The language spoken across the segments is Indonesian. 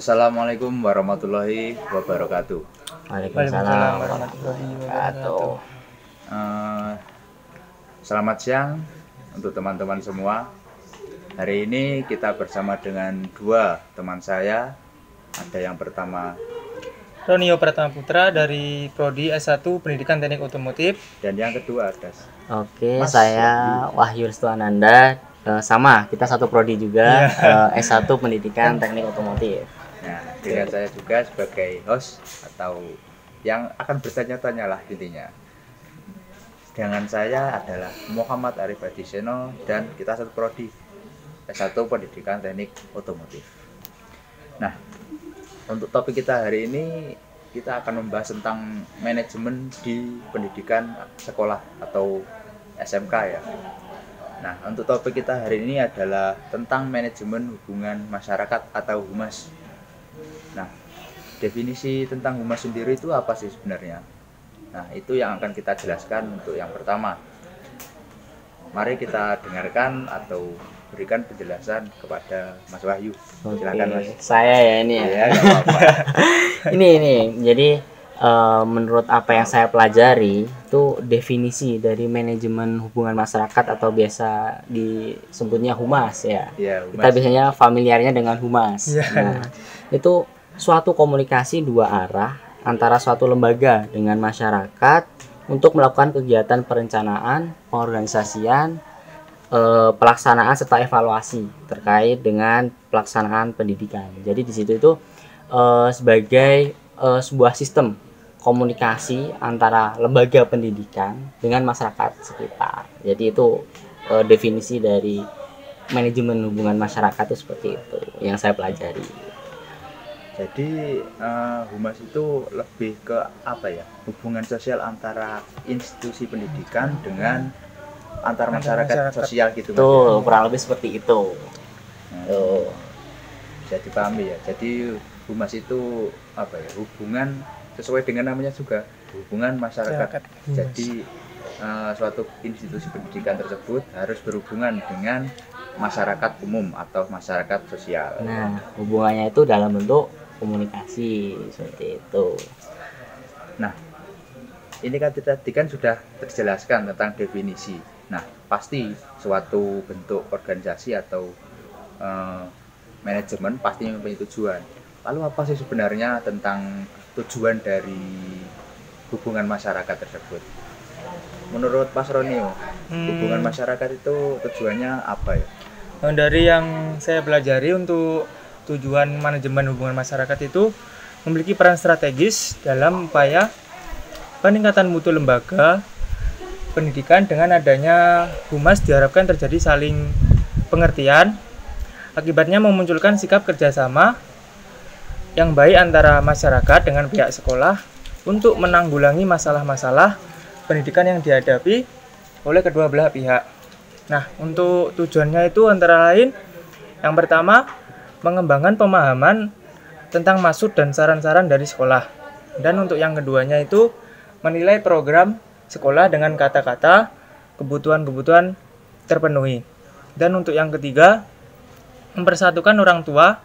Assalamualaikum warahmatullahi wabarakatuh. Waalaikumsalam warahmatullahi wabarakatuh. Selamat siang untuk teman-teman semua. Hari ini kita bersama dengan dua teman saya. Ada yang pertama Ronio Pratama Putra dari Prodi S1 Pendidikan Teknik Otomotif. dan yang kedua ada Oke, Mas saya Wahyu Restuananda. Sama, kita satu prodi juga, S1 Pendidikan Teknik Otomotif. Nah, dengan saya juga sebagai host atau yang akan bertanya-tanya lah intinya. Dengan saya adalah Muhammad Arif Adiseno dan kita satu prodi S1 Pendidikan Teknik Otomotif. Nah, untuk topik kita hari ini kita akan membahas tentang manajemen di pendidikan sekolah atau SMK ya. Nah, untuk topik kita hari ini adalah tentang manajemen hubungan masyarakat atau humas. Nah, definisi tentang humas sendiri itu apa sih sebenarnya? Nah, itu yang akan kita jelaskan untuk yang pertama. Mari kita dengarkan atau berikan penjelasan kepada Mas Wahyu. Silakan Mas. Saya ya ini ya. Ya, nggak apa-apa. Ini. Jadi menurut apa yang saya pelajari itu definisi dari manajemen hubungan masyarakat atau biasa disebutnya humas ya. Ya, Kita humas. biasanya familiarnya dengan humas. Nah, itu suatu komunikasi dua arah antara suatu lembaga dengan masyarakat untuk melakukan kegiatan perencanaan, pengorganisasian, pelaksanaan serta evaluasi terkait dengan pelaksanaan pendidikan. Jadi di situ itu sebagai sebuah sistem komunikasi antara lembaga pendidikan dengan masyarakat sekitar. Jadi itu definisi dari manajemen hubungan masyarakat itu seperti itu yang saya pelajari. Jadi humas itu lebih ke apa ya? Hubungan sosial antara institusi pendidikan dengan antar masyarakat sosial gitu Mas, Betul, kurang lebih seperti itu. ya? Bisa dipahami ya. Jadi humas itu apa ya? Hubungan sesuai dengan namanya juga hubungan masyarakat. Jadi suatu institusi pendidikan tersebut harus berhubungan dengan masyarakat umum atau masyarakat sosial. Nah, hubungannya itu dalam bentuk komunikasi seperti itu. Nah, ini kan tadi kan sudah terjelaskan tentang definisi. Nah, pasti suatu bentuk organisasi atau manajemen pasti mempunyai tujuan. Lalu apa sih sebenarnya tentang tujuan dari hubungan masyarakat tersebut? Menurut Mas Ronio, hubungan masyarakat itu tujuannya apa ya? Dari yang saya pelajari untuk tujuan manajemen hubungan masyarakat itu memiliki peran strategis dalam upaya peningkatan mutu lembaga pendidikan. Dengan adanya humas diharapkan terjadi saling pengertian, akibatnya memunculkan sikap kerjasama yang baik antara masyarakat dengan pihak sekolah untuk menanggulangi masalah-masalah pendidikan yang dihadapi oleh kedua belah pihak. Nah, untuk tujuannya itu antara lain yang pertama, mengembangkan pemahaman tentang maksud dan saran-saran dari sekolah. Dan untuk yang keduanya itu menilai program sekolah dengan kata-kata kebutuhan-kebutuhan terpenuhi. Dan untuk yang ketiga, mempersatukan orang tua,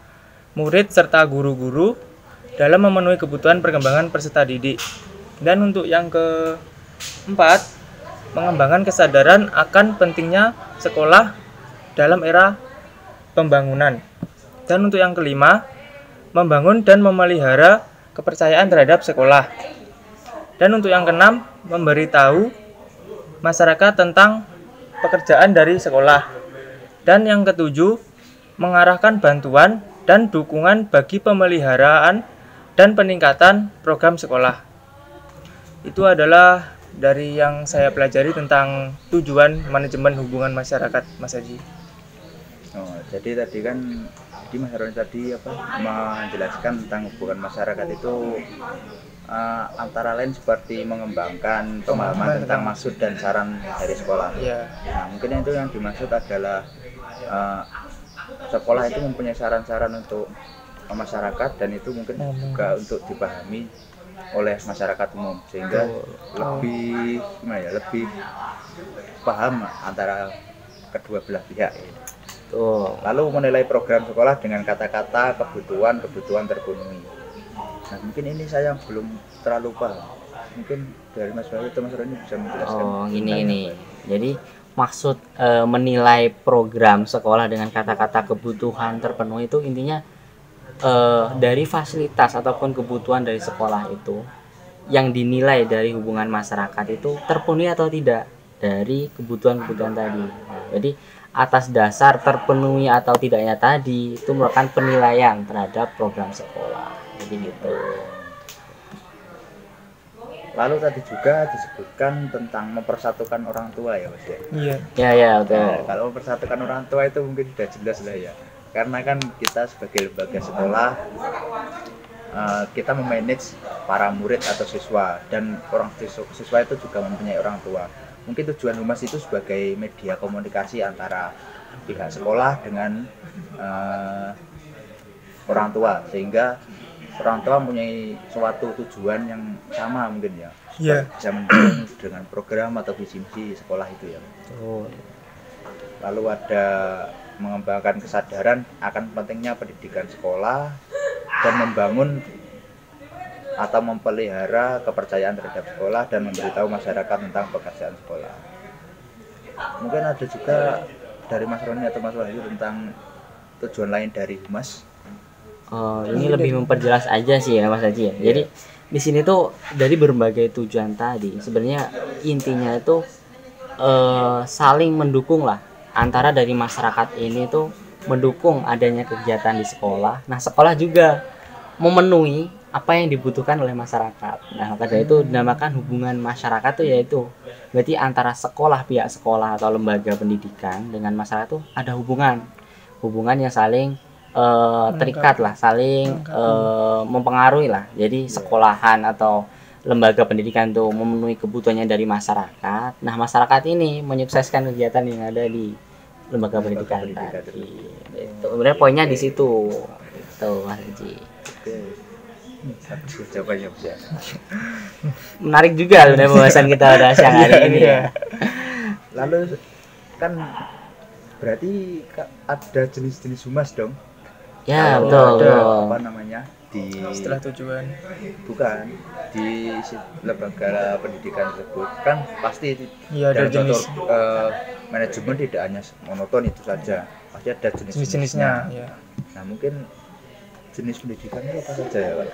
murid serta guru-guru dalam memenuhi kebutuhan perkembangan peserta didik. Dan untuk yang keempat, mengembangkan kesadaran akan pentingnya sekolah dalam era pembangunan. Dan untuk yang kelima, membangun dan memelihara kepercayaan terhadap sekolah. Dan untuk yang keenam, memberitahu masyarakat tentang pekerjaan dari sekolah. Dan yang ketujuh, mengarahkan bantuan dan dukungan bagi pemeliharaan dan peningkatan program sekolah. Itu adalah dari yang saya pelajari tentang tujuan manajemen hubungan masyarakat, Mas Haji. Oh, jadi tadi kan Mas Roni tadi menjelaskan tentang hubungan masyarakat itu antara lain seperti mengembangkan pemahaman tentang maksud dan saran dari sekolah. Ya. Nah, mungkin itu yang dimaksud adalah sekolah itu mempunyai saran-saran untuk masyarakat dan itu mungkin juga untuk dipahami oleh masyarakat umum sehingga lebih paham antara kedua belah pihak. Tuh. Lalu menilai program sekolah dengan kata-kata kebutuhan terpenuhi. Nah, mungkin ini saya belum terlalu paham. Mungkin dari Mas Wahyu atau Mas Roni bisa menjelaskan. Oh, tentang ini. apa ini. Jadi maksud menilai program sekolah dengan kata-kata kebutuhan terpenuhi itu intinya dari fasilitas ataupun kebutuhan dari sekolah itu yang dinilai dari hubungan masyarakat itu terpenuhi atau tidak dari kebutuhan-kebutuhan tadi. Nah, jadi atas dasar terpenuhi atau tidaknya tadi itu merupakan penilaian terhadap program sekolah. Jadi gitu. Lalu tadi juga disebutkan tentang mempersatukan orang tua ya Mas ya. Iya. Ya betul. Nah, kalau mempersatukan orang tua itu mungkin sudah jelas lah ya. Karena kan kita sebagai lembaga sekolah kita memanage para murid atau siswa, dan orang siswa itu juga mempunyai orang tua. Mungkin tujuan humas itu sebagai media komunikasi antara pihak sekolah dengan orang tua, sehingga orang tua mempunyai suatu tujuan yang sama mungkin ya. Iya. Bisa mendukung dengan program atau visi misi sekolah itu ya. Oh. Lalu ada mengembangkan kesadaran akan pentingnya pendidikan sekolah dan membangun atau memelihara kepercayaan terhadap sekolah dan memberitahu masyarakat tentang pekerjaan sekolah. Mungkin ada juga dari Mas Roni atau Mas Wahyu tentang tujuan lain dari humas. Ini lebih memperjelas aja sih ya Mas Haji ya. Jadi di sini tuh dari berbagai tujuan tadi sebenarnya intinya itu saling mendukung lah, antara dari masyarakat ini tuh mendukung adanya kegiatan di sekolah. Nah, sekolah juga memenuhi apa yang dibutuhkan oleh masyarakat. Nah, maka dari itu dinamakan hubungan masyarakat tuh, yaitu berarti antara sekolah, pihak sekolah atau lembaga pendidikan dengan masyarakat tuh ada hubungan yang saling terikat lah, saling mempengaruhi lah. Jadi sekolahan atau lembaga pendidikan tuh memenuhi kebutuhannya dari masyarakat. Nah, masyarakat ini menyukseskan kegiatan yang ada di lembaga pendidikan tadi. Itu sebenarnya poinnya di situ. Tuh, Mas Haji. Oke. Bagus jawabannya ya. Menarik juga sebenarnya pembahasan kita pada siang hari ini ya. Lalu kan berarti ada jenis-jenis humas dong. Ya, Kalau betul. ada apa namanya di Setelah tujuan. bukan di lembaga pendidikan tersebut kan pasti Iya, ada dalam jenis suatu, manajemen tidak hanya monoton itu saja, pasti ada jenis-jenisnya. Ya. Nah, mungkin jenis pendidikan itu apa saja ya Pak?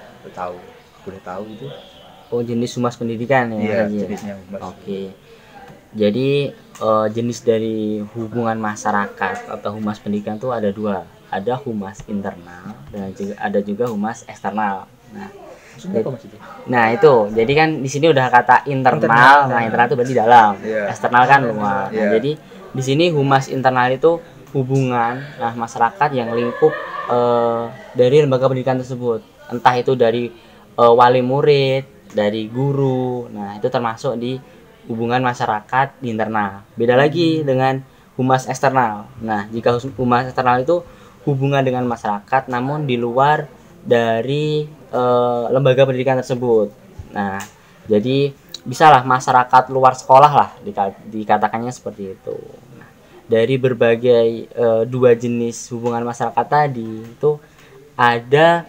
Boleh tahu itu? Oh, jenis humas pendidikan ya. Iya, Mas Haji? jenisnya humas. Oke. Jadi jenis dari hubungan masyarakat atau humas pendidikan tuh ada dua. Ada humas internal dan juga ada juga humas eksternal. Nah, Maksudnya apa Mas itu? nah itu. Jadi kan di sini udah kata internal. Nah, internal itu berarti dalam. Iya. Eksternal kan luar. Nah, Iya. jadi di sini humas internal itu hubungan masyarakat yang lingkup dari lembaga pendidikan tersebut. Entah itu dari wali murid, dari guru. Nah, itu termasuk di hubungan masyarakat di internal. Beda lagi dengan humas eksternal. Nah, jika humas eksternal itu hubungan dengan masyarakat namun di luar dari lembaga pendidikan tersebut. Nah, jadi bisalah masyarakat luar sekolah lah dikatakannya seperti itu. Nah, dari berbagai dua jenis hubungan masyarakat tadi itu ada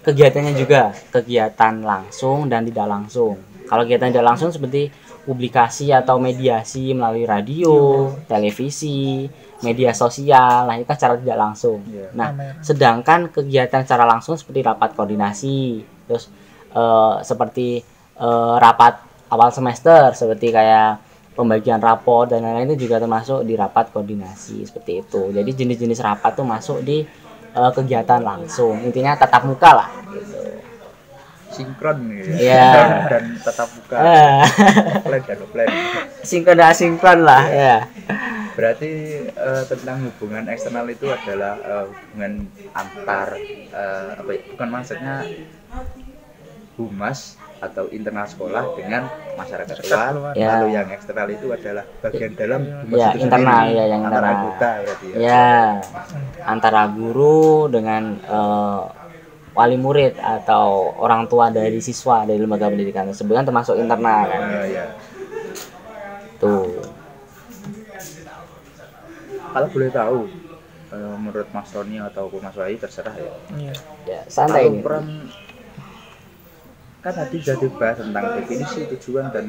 kegiatannya juga, kegiatan langsung dan tidak langsung. Kalau kegiatan tidak langsung seperti publikasi atau mediasi melalui radio, televisi, media sosial, nah itu kan secara tidak langsung. Iya. Nah, sedangkan kegiatan secara langsung seperti rapat koordinasi, terus seperti rapat awal semester, seperti kayak pembagian rapor dan lain-lain itu juga termasuk di rapat koordinasi seperti itu. Jadi jenis-jenis rapat tuh masuk di kegiatan langsung, intinya tatap muka lah. Gitu. Sinkron gitu Iya. dan tetap buka. Offline dan offline. Sinkron dan asinkron lah ya. Berarti tentang hubungan eksternal itu adalah hubungan antar apa ya, bukan maksudnya humas atau internal sekolah dengan masyarakat luar. Ya. Lalu yang eksternal itu adalah bagian dalam humas Ya, itu internal sendiri, ya, yang antara internal. anggota berarti ya. Ya, antara guru dengan wali murid atau orang tua dari siswa dari lembaga pendidikan tersebut kan termasuk internal kan. Ya. Tuh. Kalau boleh tahu menurut Mas Roni atau Mas Wahyu terserah ya. Iya. Ya, santai Kalau ini. peran kan tadi sudah dibahas tentang definisi, tujuan dan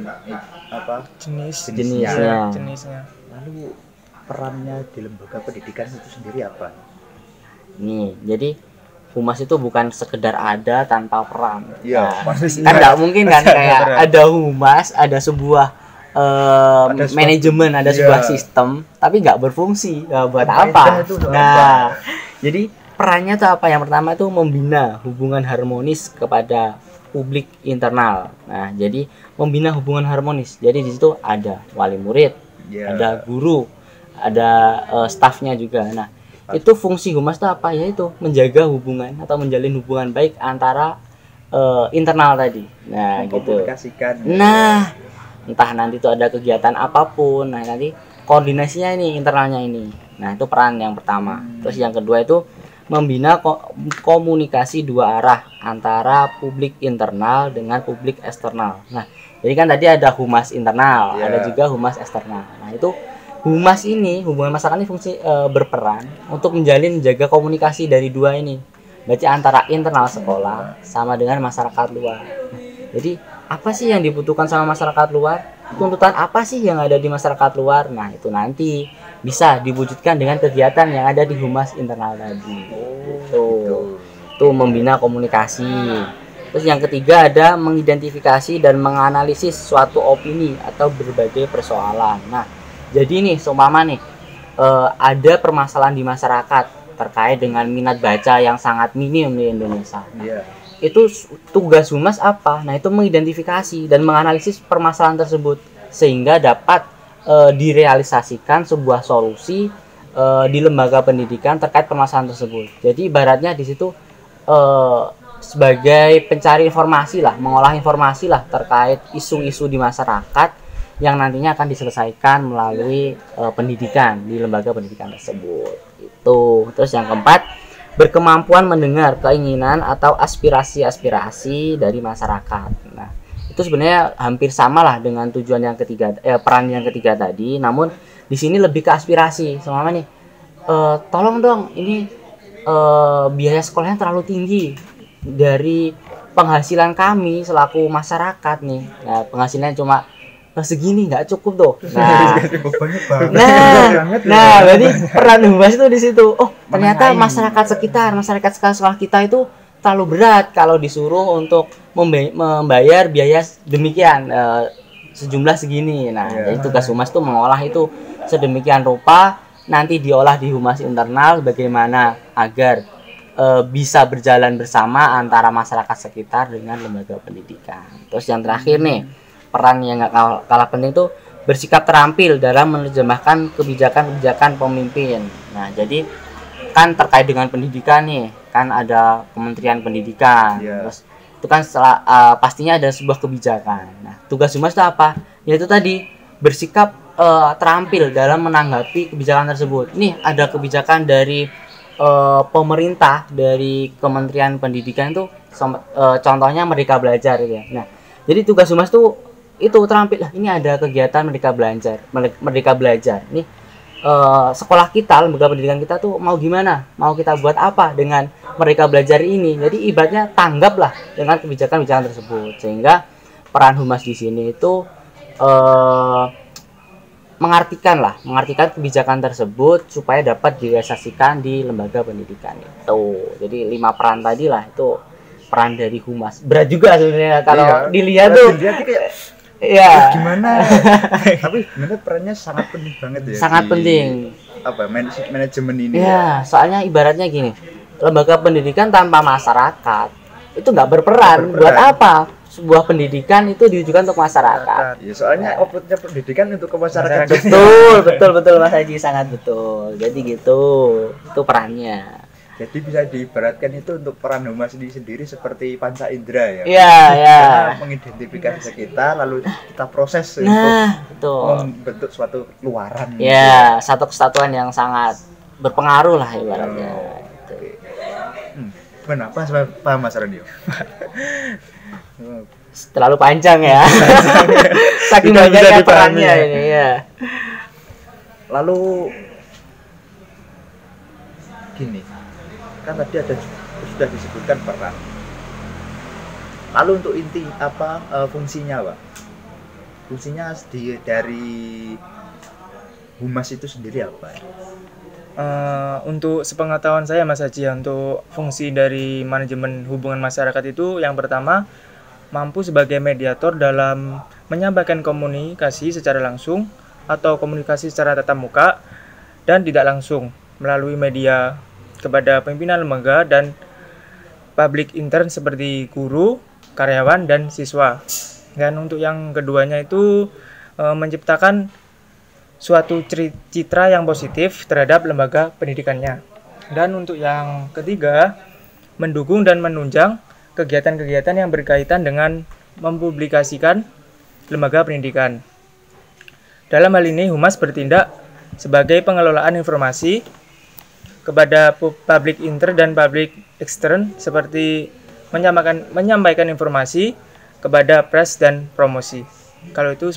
Jenisnya. Jenisnya. Lalu perannya di lembaga pendidikan itu sendiri apa? Nih, jadi humas itu bukan sekedar ada tanpa peran. Iya, Nah, pasti. kan nggak mungkin kan kayak Berat. ada humas, ada sebuah Ada manajemen, ada iya. sebuah sistem, tapi nggak berfungsi. Nah, buat Faedah apa? itu untuk Nah, jadi perannya tuh apa? Yang pertama itu membina hubungan harmonis kepada publik internal. Nah, jadi membina hubungan harmonis. Jadi di situ ada wali murid, Ya. ada guru, ada stafnya juga. Nah, itu fungsi humas itu apa? Yaitu menjaga hubungan atau menjalin hubungan baik antara internal tadi. Nah, gitu. Mengkomunikasikan. Nah, entah nanti itu ada kegiatan apapun. Nah, nanti koordinasinya ini internalnya ini. Nah, itu peran yang pertama. Terus yang kedua itu membina komunikasi dua arah antara publik internal dengan publik eksternal. Nah, jadi kan tadi ada humas internal, Yeah. ada juga humas eksternal. Nah, itu humas ini, hubungan masyarakat ini fungsi berperan untuk menjaga komunikasi dari dua ini. Berarti antara internal sekolah sama dengan masyarakat luar. Nah, jadi apa sih yang dibutuhkan sama masyarakat luar? Tuntutan apa sih yang ada di masyarakat luar? Nah, itu nanti bisa diwujudkan dengan kegiatan yang ada di humas internal tadi. Itu membina komunikasi. Terus yang ketiga ada mengidentifikasi dan menganalisis suatu opini atau berbagai persoalan. Nah, jadi nih seumpama nih ada permasalahan di masyarakat terkait dengan minat baca yang sangat minim di Indonesia. Nah, Iya. itu tugas humas apa? Nah, itu mengidentifikasi dan menganalisis permasalahan tersebut sehingga dapat direalisasikan sebuah solusi di lembaga pendidikan terkait permasalahan tersebut. Jadi ibaratnya di situ sebagai pencari informasi lah, mengolah informasi lah terkait isu-isu di masyarakat yang nantinya akan diselesaikan melalui pendidikan di lembaga pendidikan tersebut. Itu. Terus yang keempat, berkemampuan mendengar keinginan atau aspirasi-aspirasi dari masyarakat. Nah, itu sebenarnya hampir sama lah dengan tujuan yang ketiga, peran yang ketiga tadi. Namun di sini lebih ke aspirasi. Sama nih, tolong dong, ini biaya sekolahnya terlalu tinggi dari penghasilan kami selaku masyarakat nih. Nah, penghasilannya cuma segini, nggak cukup tuh. Nah, berarti peran humas itu di situ. Oh, ternyata masyarakat sekolah kita itu terlalu berat kalau disuruh untuk membayar biaya demikian sejumlah segini. Nah, jadi tugas humas itu mengolah itu sedemikian rupa, nanti diolah di humas internal bagaimana agar bisa berjalan bersama antara masyarakat sekitar dengan lembaga pendidikan. Terus yang terakhir nih, peran yang nggak kalah penting tuh bersikap terampil dalam menerjemahkan kebijakan-kebijakan pemimpin. Nah, jadi kan terkait dengan pendidikan nih, kan ada Kementerian Pendidikan. Terus itu kan pastinya ada sebuah kebijakan. Nah, tugas humas itu apa? Yaitu tadi bersikap terampil dalam menanggapi kebijakan tersebut. Nih ada kebijakan dari pemerintah, dari Kementerian Pendidikan itu contohnya Merdeka Belajar ya. Nah, jadi tugas humas itu terampil lah. Ini ada kegiatan Merdeka Belajar. Nih sekolah kita, lembaga pendidikan kita tuh mau gimana? Mau kita buat apa dengan Merdeka Belajar ini? Jadi ibaratnya tanggaplah dengan kebijakan-kebijakan tersebut. Sehingga peran humas di sini itu mengartikan kebijakan tersebut supaya dapat direalisasikan di lembaga pendidikan itu. Jadi 5 peran tadi lah itu peran dari humas. Berat juga sebenarnya kalau dilihat tuh. Iya. Gimana? Tapi sebenarnya perannya sangat penting banget ya. Sangat penting. Apa manajemen ini? Ya, soalnya ibaratnya gini, lembaga pendidikan tanpa masyarakat itu nggak berperan. Buat apa? Sebuah pendidikan itu ditujukan untuk masyarakat. Ya, soalnya outputnya pendidikan untuk ke masyarakat. Betul Mas Haji, sangat betul. Jadi gitu, itu perannya. Jadi bisa diibaratkan itu untuk peran humas sendiri seperti panca indera ya. Iya. Karena mengidentifikasi sekitar lalu kita proses untuk membentuk suatu luaran. Ya, satu kesatuan yang sangat berpengaruh lah ibaratnya. Kenapa paham Mas Randio? Terlalu panjang ya. Saking banyaknya perannya ini ya. Lalu gini, kan tadi sudah disebutkan peran. Lalu untuk inti apa fungsinya, Pak? Fungsinya dari humas itu sendiri apa? Untuk sepengetahuan saya Mas Haji, untuk fungsi dari manajemen hubungan masyarakat itu yang pertama mampu sebagai mediator dalam menyampaikan komunikasi secara langsung atau komunikasi secara tatap muka dan tidak langsung melalui media kepada pimpinan lembaga dan publik intern seperti guru, karyawan, dan siswa. Dan untuk yang keduanya itu menciptakan suatu citra yang positif terhadap lembaga pendidikannya. Dan untuk yang ketiga, mendukung dan menunjang kegiatan-kegiatan yang berkaitan dengan mempublikasikan lembaga pendidikan. Dalam hal ini, Humas bertindak sebagai pengelolaan informasi kepada publik intern dan publik ekstern seperti menyampaikan informasi kepada pers dan promosi. Kalau itu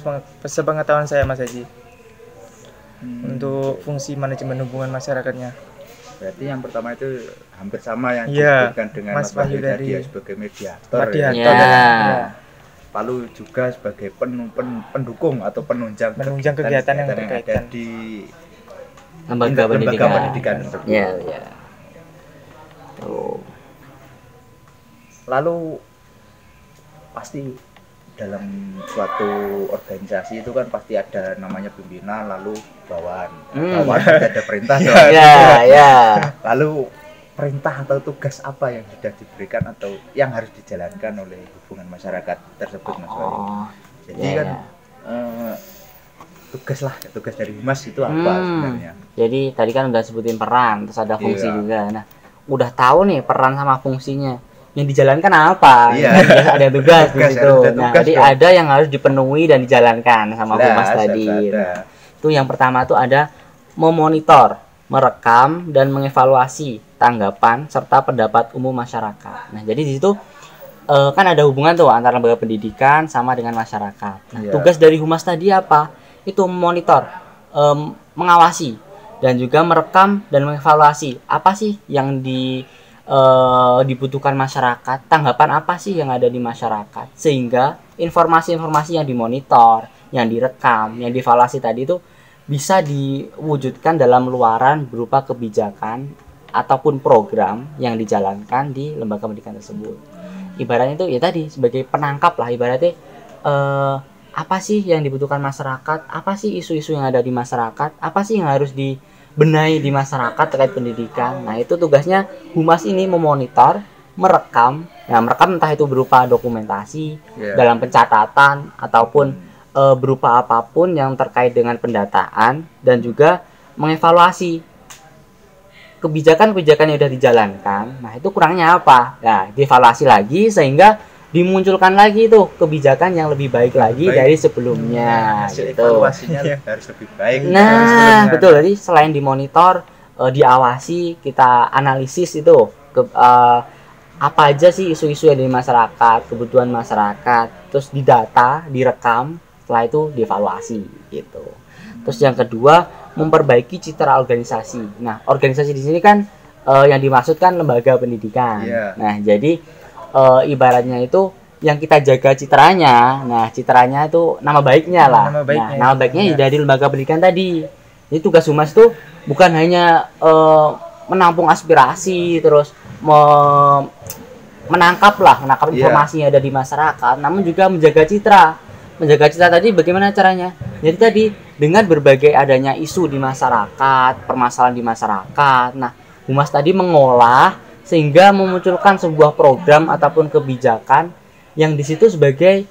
sepengetahuan saya Mas Haji. Untuk fungsi manajemen hubungan masyarakatnya. Berarti yang pertama itu hampir sama yang Iya, disebutkan dengan Mas Wahyu tadi sebagai mediator. Mediator. Ya. Lalu juga sebagai pendukung atau penunjang kegiatan yang ada berkaitan di Lembaga pendidikan tersebut. Ya, ya. Tuh. Lalu pasti dalam suatu organisasi itu kan pasti ada namanya pimpinan, lalu bawahan. Bawahan juga ada perintah dong. Ya, ya. Lalu perintah atau tugas apa yang sudah diberikan atau yang harus dijalankan oleh hubungan masyarakat tersebut, Mas Wahyu? Jadi ya, kan ya. tugas dari Humas itu apa sebenarnya? Jadi tadi kan udah sebutin peran, terus ada fungsi juga. Nah, udah tahu nih peran sama fungsinya. Yang dijalankan apa? Iya. Ada tugas di situ. Nah, jadi dong. ada yang harus dipenuhi dan dijalankan sama Humas tadi. Nah, itu yang pertama tuh ada memonitor, merekam dan mengevaluasi tanggapan serta pendapat umum masyarakat. Nah, jadi di situ kan ada hubungan tuh antara lembaga pendidikan sama dengan masyarakat. Nah, tugas dari Humas tadi apa? Itu memonitor, mengawasi dan juga merekam dan mengevaluasi apa sih yang dibutuhkan masyarakat, tanggapan apa sih yang ada di masyarakat, sehingga informasi-informasi yang dimonitor, yang direkam, yang dievaluasi tadi itu bisa diwujudkan dalam luaran berupa kebijakan ataupun program yang dijalankan di lembaga pendidikan tersebut. Ibaratnya itu ya tadi sebagai penangkap lah, ibaratnya apa sih yang dibutuhkan masyarakat, apa sih isu-isu yang ada di masyarakat, apa sih yang harus dibenahi di masyarakat terkait pendidikan. Nah, itu tugasnya Humas ini memonitor, merekam. Nah, merekam entah itu berupa dokumentasi, dalam pencatatan ataupun berupa apapun yang terkait dengan pendataan, dan juga mengevaluasi kebijakan-kebijakan yang sudah dijalankan. Nah, itu kurangnya apa? Nah, dievaluasi lagi sehingga dimunculkan lagi tuh kebijakan yang lebih baik lagi dari sebelumnya. Hasil gitu. evaluasinya harus lebih baik. Nah, betul. Jadi selain dimonitor, diawasi, kita analisis itu apa aja sih isu-isu yang ada di masyarakat, kebutuhan masyarakat, terus didata, direkam, setelah itu dievaluasi gitu. Terus yang kedua, memperbaiki citra organisasi. Nah, organisasi di sini kan yang dimaksud kan lembaga pendidikan. Nah, jadi ibaratnya itu yang kita jaga citranya. Nah, citranya itu nama baiknya lah. Nama baiknya dari lembaga pendidikan tadi. Jadi tugas Humas itu bukan hanya menampung aspirasi, terus menangkap informasi yang ada di masyarakat, namun juga menjaga citra. Menjaga citra tadi bagaimana caranya? Jadi tadi dengan berbagai adanya isu di masyarakat, permasalahan di masyarakat. Nah, Humas tadi mengolah sehingga memunculkan sebuah program ataupun kebijakan yang di situ sebagai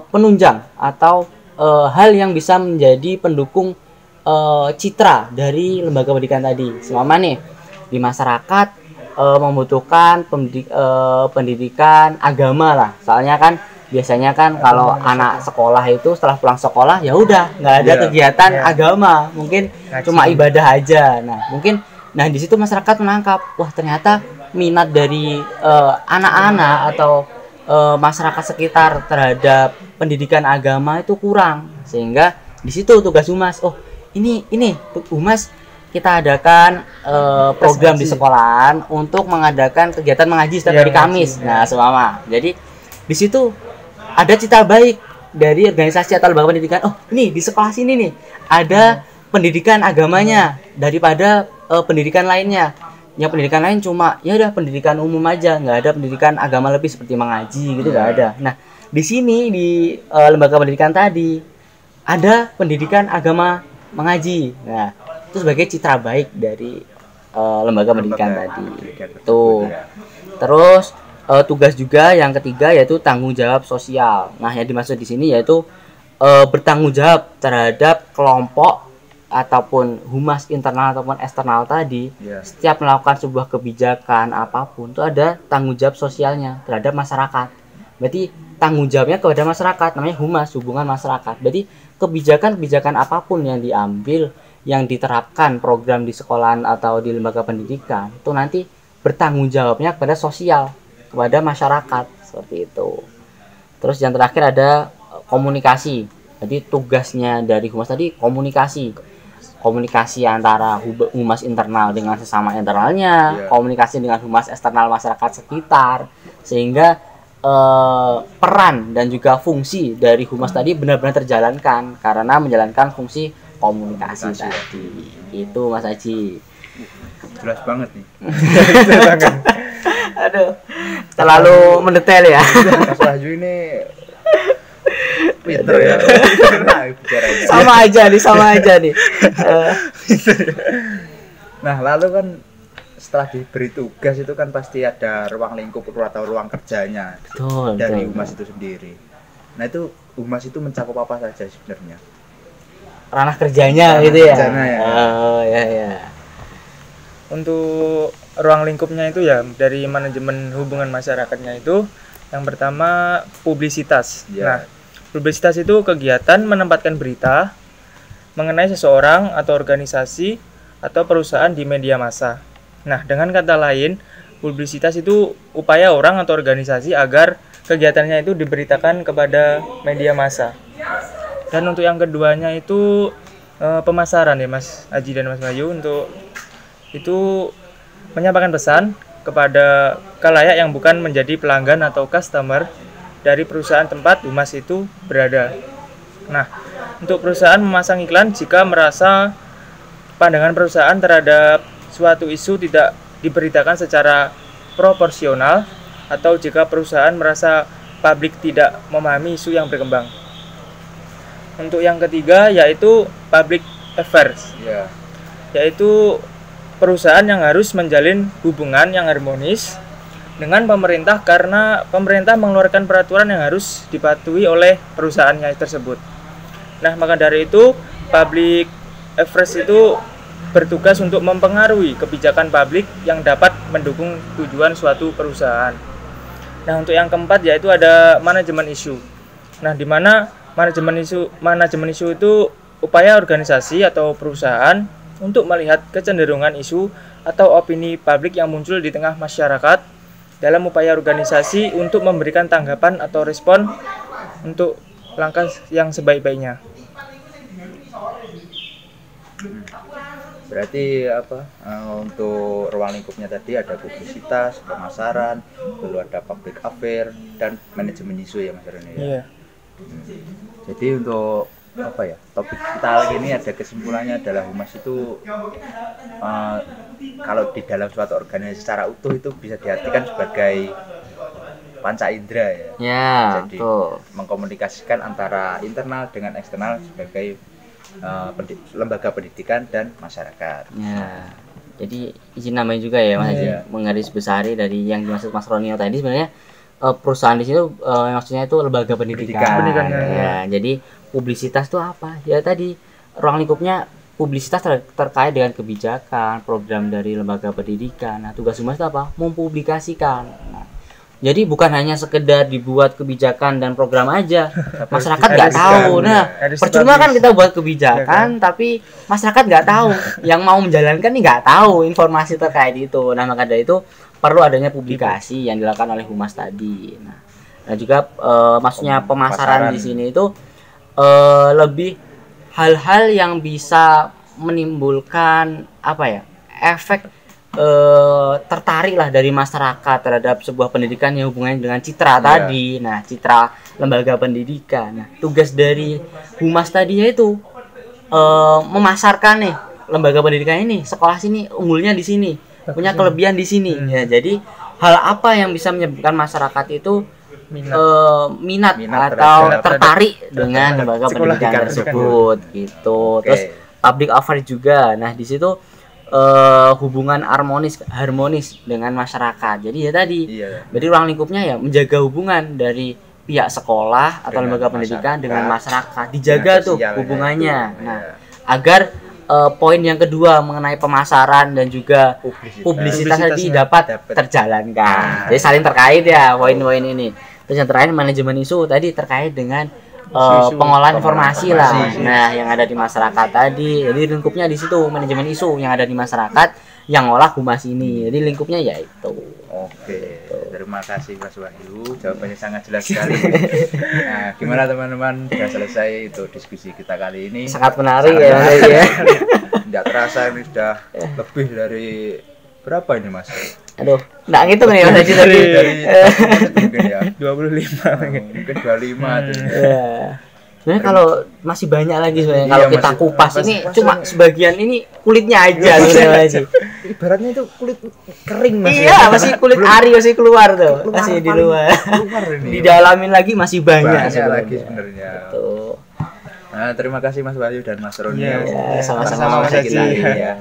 penunjang atau hal yang bisa menjadi pendukung citra dari lembaga pendidikan tadi. Selama nih di masyarakat membutuhkan pendidikan agama lah. Soalnya kan biasanya kan kalau anak sekolah itu setelah pulang sekolah ya udah nggak ada kegiatan agama, mungkin cuma ibadah aja. Nah, di situ masyarakat menangkap, wah ternyata minat dari anak-anak atau masyarakat sekitar terhadap pendidikan agama itu kurang, sehingga di situ tugas Humas, oh ini Humas kita adakan program di sekolahan untuk mengadakan kegiatan mengaji setiap hari Kamis. Nah, seumpama. Jadi di situ ada cita baik dari organisasi atau lembaga pendidikan. Oh, ini di sekolah sini nih ada pendidikan agamanya daripada pendidikan lainnya. Yang pendidikan lain cuma ya udah pendidikan umum aja, nggak ada pendidikan agama lebih seperti mengaji gitu, nggak ada. Nah, di sini di lembaga pendidikan tadi ada pendidikan agama mengaji. Nah, itu sebagai citra baik dari lembaga pendidikan tadi. Tuh. Terus tugas juga yang ketiga yaitu tanggung jawab sosial. Nah, yang dimaksud di sini yaitu bertanggung jawab terhadap kelompok ataupun humas internal ataupun eksternal tadi. Setiap melakukan sebuah kebijakan apapun itu ada tanggung jawab sosialnya terhadap masyarakat. Berarti tanggung jawabnya kepada masyarakat, namanya humas, hubungan masyarakat. Berarti kebijakan-kebijakan apapun yang diambil, yang diterapkan program di sekolahan atau di lembaga pendidikan itu nanti bertanggung jawabnya kepada sosial, kepada masyarakat, seperti itu. Terus yang terakhir ada komunikasi. Jadi tugasnya dari humas tadi komunikasi antara humas internal dengan sesama internalnya, komunikasi dengan humas eksternal masyarakat sekitar, sehingga peran dan juga fungsi dari humas tadi benar-benar terjalankan karena menjalankan fungsi komunikasi tadi. Itu Mas Haji. Jelas banget nih. Aduh, terlalu mendetail ya. Mas Wahyu ini pinter ya. Sama aja nih. Nah, lalu kan setelah diberi tugas itu kan pasti ada ruang lingkup atau ruang kerjanya dari humas itu sendiri. Nah, itu humas itu mencakup apa saja sebenarnya? Ranah kerjanya gitu ya. Oh ya. Untuk ruang lingkupnya itu ya dari manajemen hubungan masyarakatnya itu yang pertama publisitas. Nah, publisitas itu kegiatan menempatkan berita mengenai seseorang atau organisasi atau perusahaan di media massa. Nah, dengan kata lain, publisitas itu upaya orang atau organisasi agar kegiatannya itu diberitakan kepada media massa. Dan untuk yang keduanya itu pemasaran ya Mas Aji dan Mas Bayu, untuk itu menyampaikan pesan kepada khalayak yang bukan menjadi pelanggan atau customer dari perusahaan tempat humas itu berada. Nah, untuk perusahaan memasang iklan jika merasa pandangan perusahaan terhadap suatu isu tidak diberitakan secara proporsional atau jika perusahaan merasa publik tidak memahami isu yang berkembang. Untuk yang ketiga yaitu public affairs, yaitu perusahaan yang harus menjalin hubungan yang harmonis dengan pemerintah karena pemerintah mengeluarkan peraturan yang harus dipatuhi oleh perusahaannya tersebut. Nah, maka dari itu public affairs itu bertugas untuk mempengaruhi kebijakan publik yang dapat mendukung tujuan suatu perusahaan. Nah, untuk yang keempat yaitu ada manajemen isu. Nah, di mana manajemen isu itu upaya organisasi atau perusahaan untuk melihat kecenderungan isu atau opini publik yang muncul di tengah masyarakat dalam upaya organisasi untuk memberikan tanggapan atau respon untuk langkah yang sebaik-baiknya. Berarti untuk ruang lingkupnya tadi ada publisitas, pemasaran, lalu ada public affair dan manajemen isu ya Mas Rene ya. Jadi untuk topik kita kali ini ada kesimpulannya adalah humas itu kalau di dalam suatu organisasi secara utuh itu bisa diartikan sebagai panca indera ya. Jadi mengkomunikasikan antara internal dengan eksternal sebagai lembaga pendidikan dan masyarakat. Ya, jadi izin namanya juga ya Mas Haji, menggarisbesari dari yang dimaksud Mas Ronio tadi sebenarnya perusahaan di situ maksudnya itu lembaga pendidikan. Ya, jadi publisitas itu apa? Ya tadi ruang lingkupnya publisitas terkait dengan kebijakan, program dari lembaga pendidikan. Nah, tugas humas itu apa? Mempublikasikan. Nah, jadi bukan hanya sekedar dibuat kebijakan dan program aja, masyarakat nggak tahu. Nah, percuma kan kita buat kebijakan, tapi masyarakat nggak tahu. Yang mau menjalankan nih nggak tahu informasi terkait itu. Nah, maka dari itu perlu adanya publikasi yang dilakukan oleh humas tadi. Nah, dan juga maksudnya pemasaran di sini itu lebih hal-hal yang bisa menimbulkan apa ya, efek tertarik lah dari masyarakat terhadap sebuah pendidikan yang hubungannya dengan citra tadi. Nah, citra lembaga pendidikan. Nah, tugas dari humas tadi yaitu memasarkan nih lembaga pendidikan ini, sekolah sini unggulnya di sini, punya kelebihan di sini. Ya, jadi hal apa yang bisa menyebabkan masyarakat itu minat atau tertarik dengan lembaga pendidikan tersebut gitu. Terus public affairs juga. Nah, di situ hubungan harmonis dengan masyarakat. Jadi ya tadi. Jadi ruang lingkupnya ya menjaga hubungan dari pihak sekolah atau lembaga pendidikan dengan masyarakat. Dijaga tuh hubungannya. Nah, agar poin yang kedua mengenai pemasaran dan juga publisitas tadi dapat terjalankan. Jadi saling terkait ya poin-poin ini. Terus yang terakhir manajemen isu tadi terkait dengan pengolahan informasi lah. Nah, yang ada di masyarakat tadi. Jadi lingkupnya di situ manajemen isu yang ada di masyarakat yang ngolah humas ini. Jadi lingkupnya ya itu. Oke, terima kasih Mas Wahyu. Jawabannya sangat jelas sekali. Nah, gimana teman-teman? Sudah selesai itu diskusi kita kali ini. Sangat menarik ya. Tidak terasa ini sudah lebih dari berapa ini Mas? Aduh, enggak ngitung nih Mas Haji tadi. Mungkin ya 25 mungkin 25 tuh. Ya. Sebenarnya kalau masih banyak lagi sebenarnya kalau kita kupas ini cuma sebagian ini kulitnya aja sebenarnya. Ibaratnya itu kulit kering Mas. Iya, masih kulit ari masih keluar tuh. Masih di luar. Didalamin lagi masih banyak lagi sebenarnya. Tuh. Nah, terima kasih Mas Wahyu dan Mas Roni. Sama-sama Mas Haji. Ya.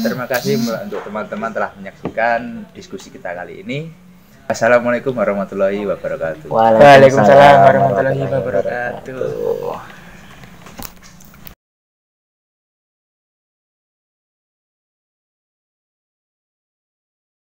Terima kasih untuk teman-teman telah menyaksikan diskusi kita kali ini. Assalamualaikum warahmatullahi wabarakatuh. Waalaikumsalam warahmatullahi wabarakatuh.